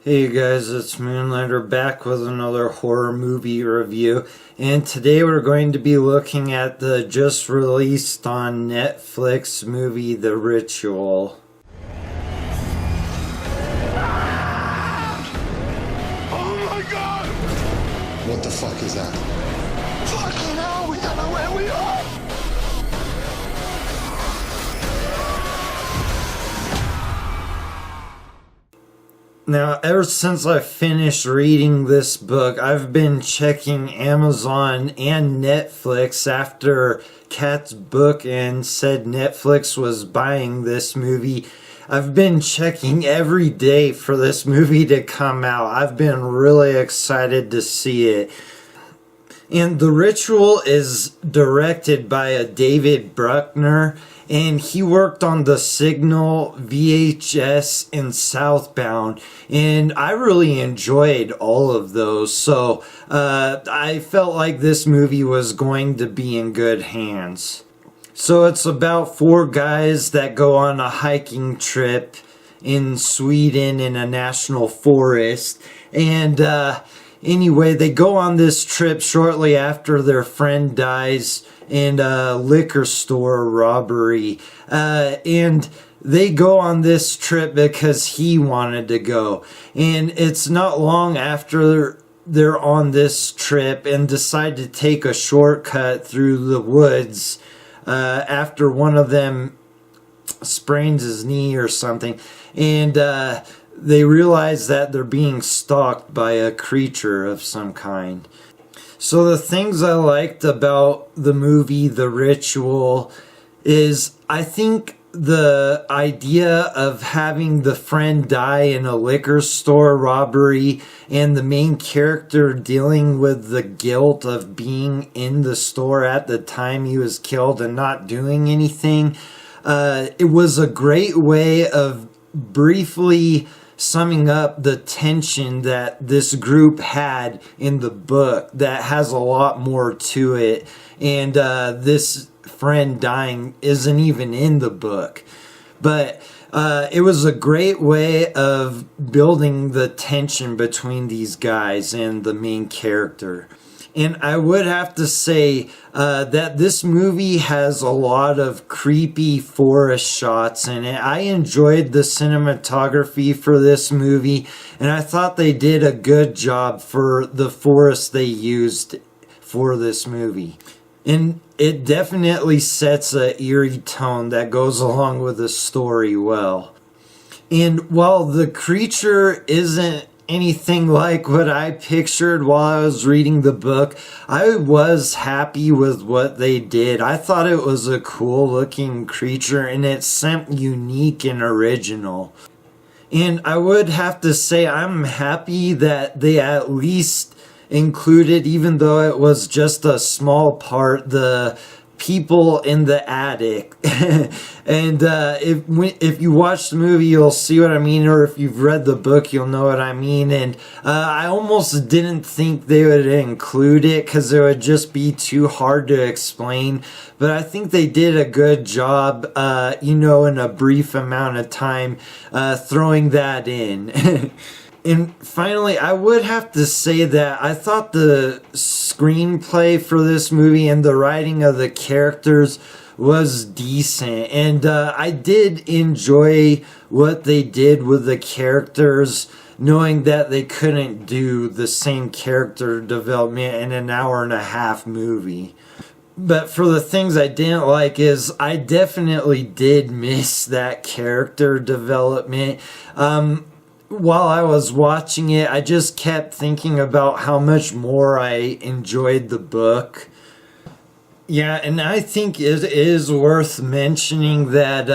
Hey guys, it's Moonlighter back with another horror movie review, and today we're going to be looking at the just released on Netflix movie The Ritual. Oh my god! What the fuck is that? Fucking hell, we don't know where we are! Now, ever since I finished reading this book, I've been checking Amazon and Netflix after Kat's book and said Netflix was buying this movie. I've been checking every day for this movie to come out. I've been really excited to see it. And The Ritual is directed by a David Bruckner, and he worked on The Signal, VHS, and Southbound, and I really enjoyed all of those, so I felt like this movie was going to be in good hands. So it's about four guys that go on a hiking trip in Sweden in a national forest, and anyway, they go on this trip shortly after their friend dies in a liquor store robbery. And they go on this trip because he wanted to go. And it's not long after they're on this trip and decide to take a shortcut through the woods after one of them sprains his knee or something. And they realize that they're being stalked by a creature of some kind. So the things I liked about the movie The Ritual is I think the idea of having the friend die in a liquor store robbery and the main character dealing with the guilt of being in the store at the time he was killed and not doing anything. It was a great way of briefly summing up the tension that this group had in the book that has a lot more to it, and this friend dying isn't even in the book, but it was a great way of building the tension between these guys and the main character. And I would have to say that this movie has a lot of creepy forest shots in it. I enjoyed the cinematography for this movie, and I thought they did a good job for the forest they used for this movie. And it definitely sets an eerie tone that goes along with the story well. And while the creature isn't anything like what I pictured while I was reading the book, I was happy with what they did. I thought it was a cool looking creature and it seemed unique and original. And I would have to say I'm happy that they at least included, even though it was just a small part, the people in the attic. And if you watch the movie, you'll see what I mean, or if you've read the book, you'll know what I mean. And I almost didn't think they would include it because it would just be too hard to explain, but I think they did a good job, in a brief amount of time, throwing that in. And finally, I would have to say that I thought the screenplay for this movie and the writing of the characters was decent. And I did enjoy what they did with the characters, knowing that they couldn't do the same character development in an hour and a half movie. But for the things I didn't like is I definitely did miss that character development. While I was watching it, I just kept thinking about how much more I enjoyed the book. Yeah, and I think it is worth mentioning that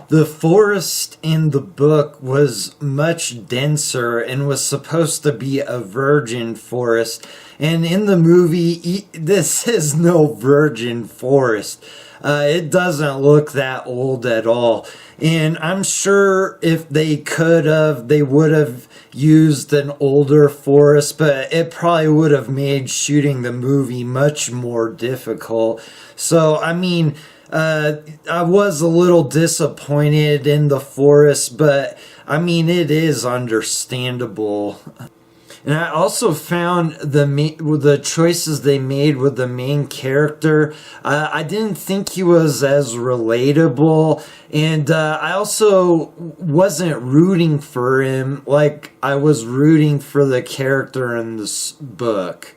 the forest in the book was much denser and was supposed to be a virgin forest. And in the movie, this is no virgin forest. It doesn't look that old at all. And I'm sure if they could have, they would have used an older forest, but it probably would have made shooting the movie much more difficult. So, I mean, I was a little disappointed in the forest, but I mean, it is understandable. And I also found the choices they made with the main character. I didn't think he was as relatable, and I also wasn't rooting for him like I was rooting for the character in this book.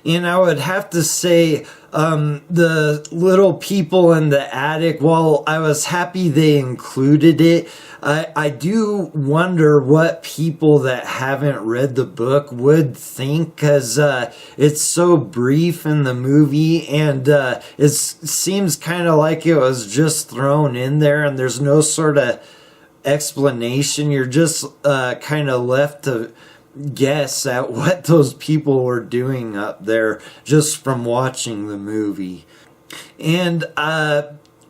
And I would have to say, the little people in the attic, while I was happy they included it, I do wonder what people that haven't read the book would think, because it's so brief in the movie, and it seems kind of like it was just thrown in there, and there's no sort of explanation. You're just kind of left to guess at what those people were doing up there just from watching the movie. And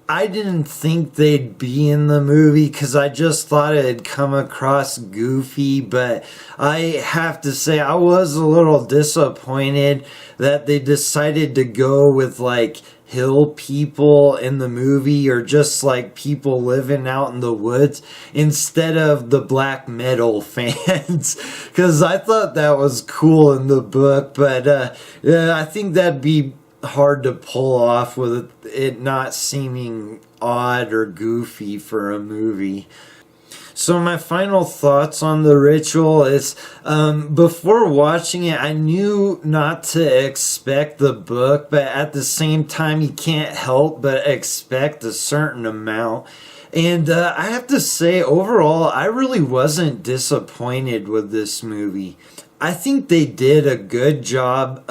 I didn't think they'd be in the movie because I just thought it'd come across goofy, but I have to say I was a little disappointed that they decided to go with like hill people in the movie, or just like people living out in the woods, instead of the black metal fans, because I thought that was cool in the book, but yeah, I think that'd be hard to pull off with it not seeming odd or goofy for a movie. So my final thoughts on The Ritual is, before watching it, I knew not to expect the book, but at the same time, you can't help but expect a certain amount. And I have to say, overall, I really wasn't disappointed with this movie. I think they did a good job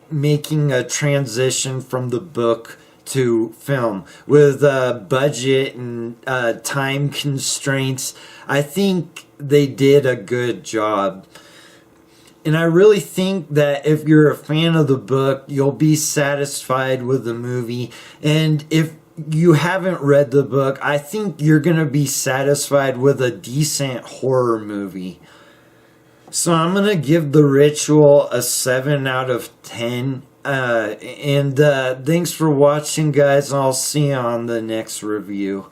making a transition from the book to film with budget and time constraints. I think they did a good job. And I really think that if you're a fan of the book, you'll be satisfied with the movie. And if you haven't read the book, I think you're going to be satisfied with a decent horror movie. So I'm going to give The Ritual a 7 out of 10. And thanks for watching, guys. I'll see you on the next review.